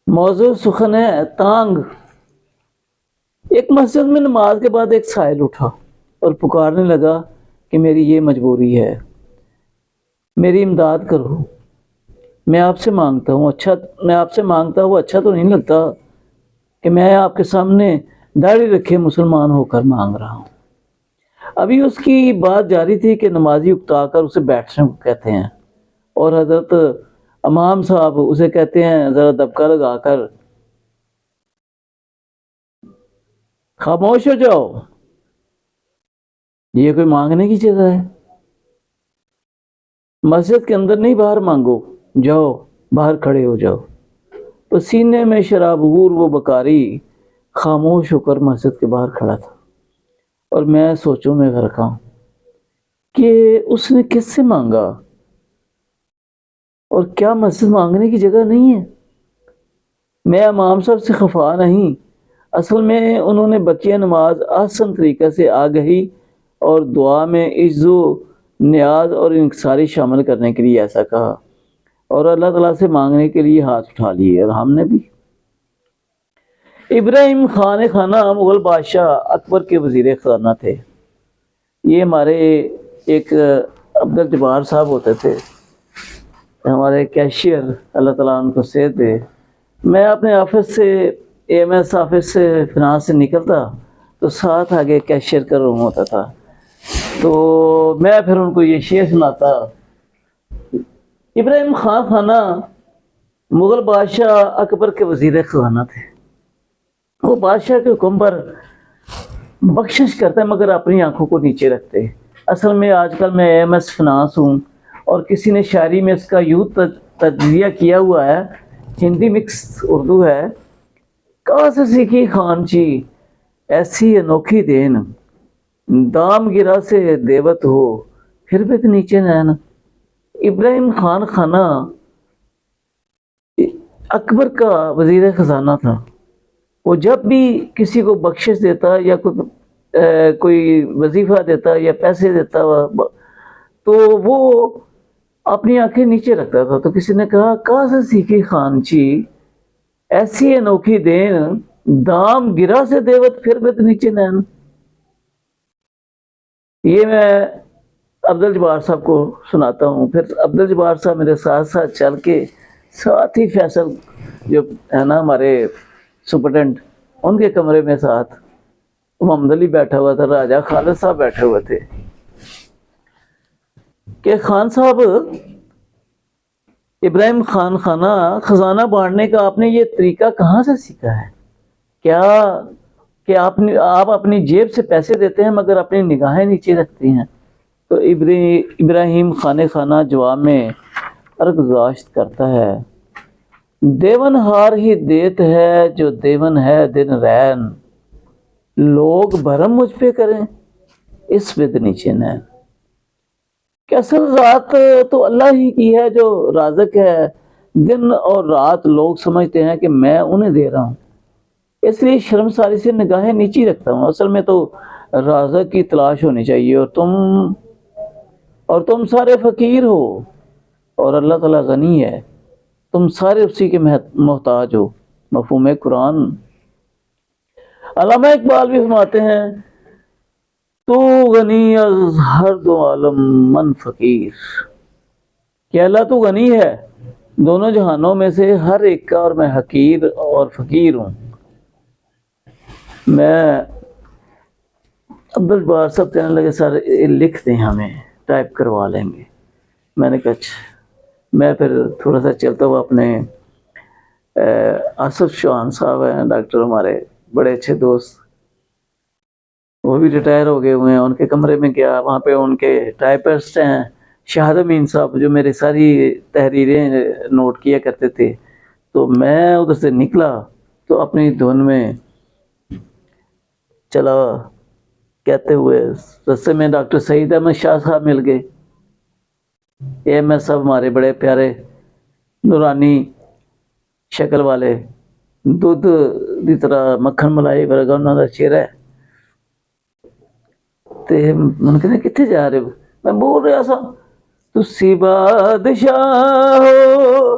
موضوع سخن ہے تانگ۔ ایک مسجد میں نماز کے بعد ایک سائل اٹھا اور پکارنے لگا کہ میری یہ مجبوری ہے، میری امداد کرو۔ میں آپ سے مانگتا ہوں اچھا تو نہیں لگتا کہ میں آپ کے سامنے داڑھی رکھے مسلمان ہو کر مانگ رہا ہوں۔ ابھی اس کی بات جاری تھی کہ نمازی اکتا کر اسے بیٹھنے کو کہتے ہیں، اور حضرت امام صاحب اسے کہتے ہیں ذرا دبکا لگا کر خاموش ہو جاؤ، یہ کوئی مانگنے کی جگہ ہے؟ مسجد کے اندر نہیں، باہر مانگو، جاؤ باہر کھڑے ہو جاؤ۔ پسینے میں شرابور وہ بکاری خاموش ہو کر مسجد کے باہر کھڑا تھا، اور میں سوچوں میں غرق ہوں کہ اس نے کس سے مانگا، اور کیا مسجد مانگنے کی جگہ نہیں ہے؟ میں امام صاحب سے خفا نہیں، اصل میں انہوں نے بقیہ نماز آسان طریقے سے آگہی اور دعا میں عز و نیاز اور انکساری شامل کرنے کے لیے ایسا کہا، اور اللہ تعالیٰ سے مانگنے کے لیے ہاتھ اٹھا لیے، اور ہم نے بھی۔ ابراہیم خان خانہ مغل بادشاہ اکبر کے وزیر خزانہ تھے۔ یہ ہمارے ایک عبدالجبار صاحب ہوتے تھے، ہمارے کیشیئر، اللہ تعالیٰ ان کو صحت دے۔ میں اپنے آفس سے AMS آفس سے فنانس سے نکلتا تو ساتھ آگے کیشیئر کا روم ہوتا تھا، تو میں پھر ان کو یہ شعر سناتا۔ ابراہیم خان خانہ مغل بادشاہ اکبر کے وزیر خزانہ تھے۔ وہ بادشاہ کے حکم پر بخشش کرتے مگر اپنی آنکھوں کو نیچے رکھتے۔ اصل میں آج کل میں AMS فنانس ہوں، اور کسی نے شاعری میں اس کا یوں تجزیہ کیا ہوا ہے، ہندی مکس اردو ہے۔ کہاں سے سیکھی خان چی ایسی انوکھی دین، دام گرا سے دیوت ہو پھر بھی تو نیچے نین۔ ابراہیم خان خانہ اکبر کا وزیر خزانہ تھا۔ وہ جب بھی کسی کو بخشش دیتا یا کوئی وظیفہ دیتا یا پیسے دیتا تو وہ اپنی آنکھیں نیچے رکھتا تھا۔ تو کسی نے کہا کہاں سے سیکھی خان چی ایسی انوکھی دین، دام گرا سے دیوت پھر بھی تو نیچے نین۔ یہ میں عبدالجبار صاحب کو سناتا ہوں، پھر عبدالجبار صاحب میرے ساتھ ساتھ چل کے، ساتھ ہی فیصل جو ہے نا ہمارے سپرڈنٹ، ان کے کمرے میں ساتھ محمد علی بیٹھا ہوا تھا، راجہ خالد صاحب بیٹھے ہوئے تھے کہ خان صاحب ابراہیم خان خانہ خزانہ بانٹنے کا آپ نے یہ طریقہ کہاں سے سیکھا ہے؟ کیا کہ آپ اپنی جیب سے پیسے دیتے ہیں مگر اپنی نگاہیں نیچے رکھتے ہیں؟ تو ابراہیم خان خانہ جواب میں ارگزاشت کرتا ہے، دیون ہار ہی دیت ہے جو دیون ہے دن رین، لوگ بھرم مجھ پہ کریں اس ود نیچے نین۔ کہ اصل ذات تو اللہ ہی کی ہے جو رازق ہے، دن اور رات لوگ سمجھتے ہیں کہ میں انہیں دے رہا ہوں، اس لیے شرمساری سے نگاہیں نیچی رکھتا ہوں۔ اصل میں تو رازق کی تلاش ہونی چاہیے، اور تم سارے فقیر ہو اور اللہ تعالیٰ غنی ہے، تم سارے اسی کے محتاج ہو۔ مفہوم قرآن۔ علامہ اقبال بھی فرماتے ہیں تو غنی از ہر دو عالم من فقیر، کہ اللہ تو غنی ہے دونوں جہانوں میں سے ہر ایک کا، اور میں حقیر اور فقیر ہوں۔ میں عبدالجبار صاحب کہنے لگے سر لکھ دیں، ہمیں ٹائپ کروا لیں گے۔ میں نے کہا اچھا۔ میں پھر تھوڑا سا چلتا ہوا اپنے آصف چوہان صاحب ہیں ڈاکٹر، ہمارے بڑے اچھے دوست، وہ بھی ریٹائر ہو گئے ہوئے ہیں، ان کے کمرے میں گیا، وہاں پہ ان کے ٹائپسٹ ہیں شاہد امین صاحب جو میری ساری تحریریں نوٹ کیا کرتے تھے۔ تو میں ادھر سے نکلا تو اپنی دھن میں چلا کہتے ہوئے رستے میں ڈاکٹر سعید احمد شاہ صاحب مل گئے، AMS صاحب ہمارے بڑے پیارے نورانی شکل والے، دودھ دی طرح مکھن ملائی ورگا انہوں کا چہرہ ہے۔ تے من کہتے کتنے جا رہے ہو؟ میں بول رہا سا تسی بادشاہ ہو